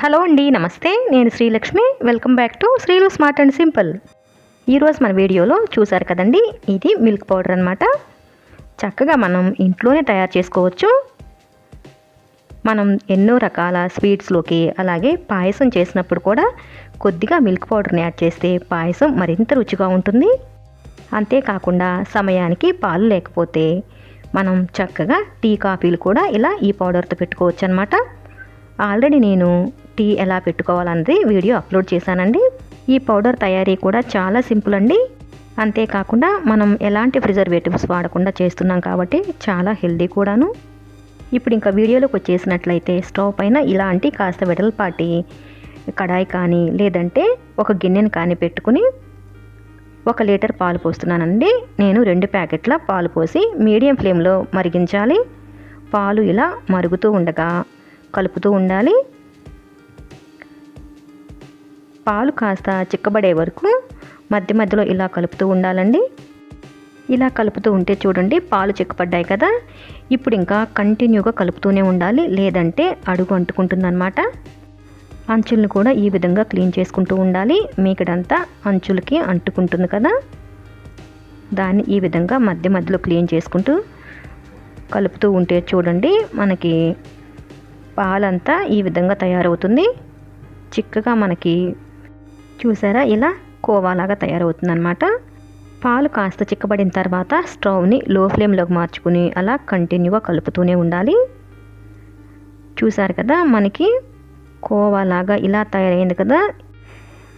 Hello అండి, నమస్తే. నేను Srilakshmi. Welcome back to Srilu smart and simple. ఈరోజు మన వీడియోలో చూసారు కదండి, ఇది మిల్క్ పౌడర్ అనమాట. చక్కగా మనం ఇంట్లోనే తయారు చేసుకోవచ్చు. మనం ఎన్నో రకాల స్వీట్స్లోకి అలాగే పాయసం చేసినప్పుడు కూడా కొద్దిగా మిల్క్ పౌడర్ని యాడ్ చేస్తే పాయసం మరింత రుచిగా ఉంటుంది. అంతేకాకుండా సమయానికి పాలు లేకపోతే మనం చక్కగా టీ కాఫీలు కూడా ఇలా ఈ పౌడర్తో పెట్టుకోవచ్చు అనమాట. ఆల్రెడీ నేను టీ ఎలా పెట్టుకోవాలన్నది వీడియో అప్లోడ్ చేశానండి. ఈ పౌడర్ తయారీ కూడా చాలా సింపుల్ అండి. అంతేకాకుండా మనం ఎలాంటి ప్రిజర్వేటివ్స్ వాడకుండా చేస్తున్నాం కాబట్టి చాలా హెల్దీ కూడాను. ఇప్పుడు ఇంకా వీడియోలోకి వచ్చేసినట్లయితే స్టవ్ పైన ఇలాంటి కాస్త వెడల్పాటి కడాయి కానీ లేదంటే ఒక గిన్నెని కానీ పెట్టుకుని 1 లీటర్ పాలు పోస్తున్నానండి. నేను 2 ప్యాకెట్ల పాలు పోసి మీడియం ఫ్లేమ్లో మరిగించాలి. పాలు ఇలా మరుగుతూ ఉండగా కలుపుతూ ఉండాలి. పాలు కాస్త చిక్కబడే వరకు మధ్య మధ్యలో ఇలా కలుపుతూ ఉండాలండి. ఇలా కలుపుతూ ఉంటే చూడండి పాలు చిక్కబడ్డాయి కదా. ఇప్పుడు ఇంకా కంటిన్యూగా కలుపుతూనే ఉండాలి, లేదంటే అడుగు అంటుకుంటుందన్నమాట. అంచులను కూడా ఈ విధంగా క్లీన్ చేసుకుంటూ ఉండాలి. మీకడంతా అంచులకి అంటుకుంటుంది కదా, దాన్ని ఈ విధంగా మధ్య మధ్యలో క్లీన్ చేసుకుంటూ కలుపుతూ ఉంటే చూడండి మనకి పాలంతా ఈ విధంగా తయారవుతుంది. చిక్కగా మనకి చూసారా ఇలా కోవాలాగా తయారవుతుంది అనమాట. పాలు కాస్త చిక్కబడిన తర్వాత స్టవ్ని లో ఫ్లేమ్లోకి మార్చుకుని అలా కంటిన్యూగా కలుపుతూనే ఉండాలి. చూసారు కదా మనకి కోవాలాగా ఇలా తయారైంది కదా.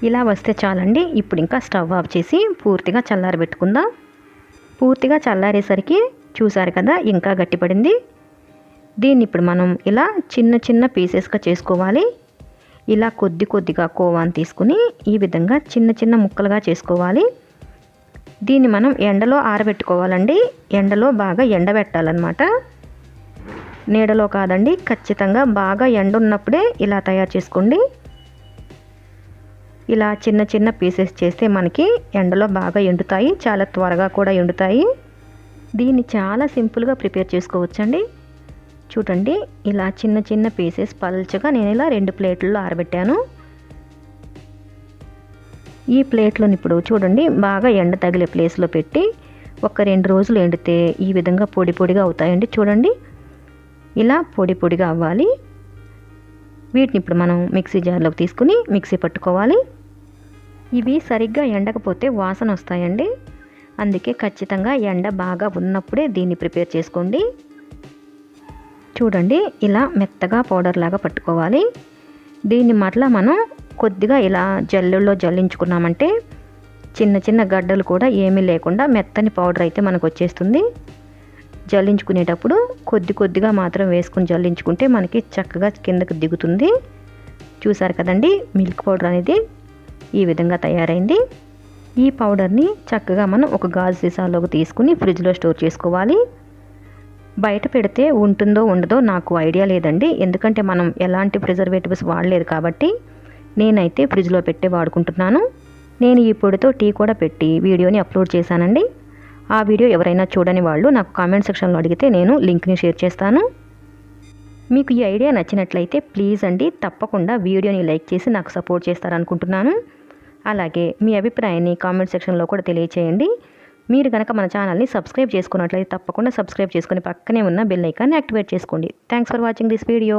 ఇలా వస్తే చాలండి. ఇప్పుడు ఇంకా స్టవ్ ఆఫ్ చేసి పూర్తిగా చల్లారబెట్టుకుందాం. పూర్తిగా చల్లారేసరికి చూసారు కదా ఇంకా గట్టిపడింది. దీన్ని ఇప్పుడు మనం ఇలా చిన్న చిన్న పీసెస్గా చేసుకోవాలి. ఇలా కొద్ది కొద్దిగా కోవాని తీసుకుని ఈ విధంగా చిన్న చిన్న ముక్కలుగా చేసుకోవాలి. దీన్ని మనం ఎండలో ఆరబెట్టుకోవాలండి. ఎండలో బాగా ఎండబెట్టాలన్నమాట, నీడలో కాదండి. ఖచ్చితంగా బాగా ఎండ ఉన్నప్పుడే ఇలా తయారు చేసుకోండి. ఇలా చిన్న చిన్న పీసెస్ చేస్తే మనకి ఎండలో బాగా ఎండుతాయి, చాలా త్వరగా కూడా ఎండుతాయి. దీన్ని చాలా సింపుల్గా ప్రిపేర్ చేసుకోవచ్చండి. చూడండి ఇలా చిన్న చిన్న పీసెస్ పల్చగా నేను ఇలా 2 ప్లేట్లలో ఆరబెట్టాను. ఈ ప్లేట్లను ఇప్పుడు చూడండి బాగా ఎండ తగిలే ప్లేస్లో పెట్టి ఒక 2 రోజులు ఎండితే ఈ విధంగా పొడి పొడిగా అవుతాయండి. చూడండి ఇలా పొడి పొడిగా అవ్వాలి. వీటిని ఇప్పుడు మనం మిక్సీ జార్లోకి తీసుకుని మిక్సీ పట్టుకోవాలి. ఇవి సరిగ్గా ఎండకపోతే వాసన వస్తాయండి. అందుకే ఖచ్చితంగా ఎండ బాగా ఉన్నప్పుడే దీన్ని ప్రిపేర్ చేసుకోండి. చూడండి ఇలా మెత్తగా పౌడర్ లాగా పట్టుకోవాలి. దీన్ని మరలా మనం కొద్దిగా ఇలా జల్లెల్లో జల్లించుకున్నామంటే చిన్న చిన్న గడ్డలు కూడా ఏమీ లేకుండా మెత్తని పౌడర్ అయితే మనకు వచ్చేస్తుంది. జల్లించుకునేటప్పుడు కొద్ది కొద్దిగా మాత్రం వేసుకుని జల్లించుకుంటే మనకి చక్కగా కిందకి దిగుతుంది. చూసారు కదండి మిల్క్ పౌడర్ అనేది ఈ విధంగా తయారైంది. ఈ పౌడర్ని చక్కగా మనం ఒక గాజు సీసాలోకి తీసుకుని ఫ్రిడ్జ్లో స్టోర్ చేసుకోవాలి. బయట పెడితే ఉంటుందో ఉండదో నాకు ఐడియా లేదండి, ఎందుకంటే మనం ఎలాంటి ప్రిజర్వేటివ్స్ వాడలేదు కాబట్టి నేనైతే ఫ్రిడ్జ్లో పెట్టే వాడుకుంటున్నాను. నేను ఈ పొడితో టీ కూడా పెట్టి వీడియోని అప్లోడ్ చేశానండి. ఆ వీడియో ఎవరైనా చూడని వాళ్ళు నాకు కామెంట్ సెక్షన్లో అడిగితే నేను లింక్ని షేర్ చేస్తాను. మీకు ఈ ఐడియా నచ్చినట్లయితే ప్లీజ్ అండి తప్పకుండా వీడియోని లైక్ చేసి నాకు సపోర్ట్ చేస్తారనుకుంటున్నాను. అలాగే మీ అభిప్రాయాన్ని కామెంట్ సెక్షన్లో కూడా తెలియచేయండి. మీరు కనుక మన ఛానల్ని సబ్స్క్రైబ్ చేసుకున్నట్లయితే తప్పకుండా సబ్స్క్రైబ్ చేసుకుని పక్కనే ఉన్న బెల్ ఐకాన్ని యాక్టివేట్ చేసుకోండి. Thanks for watching this video.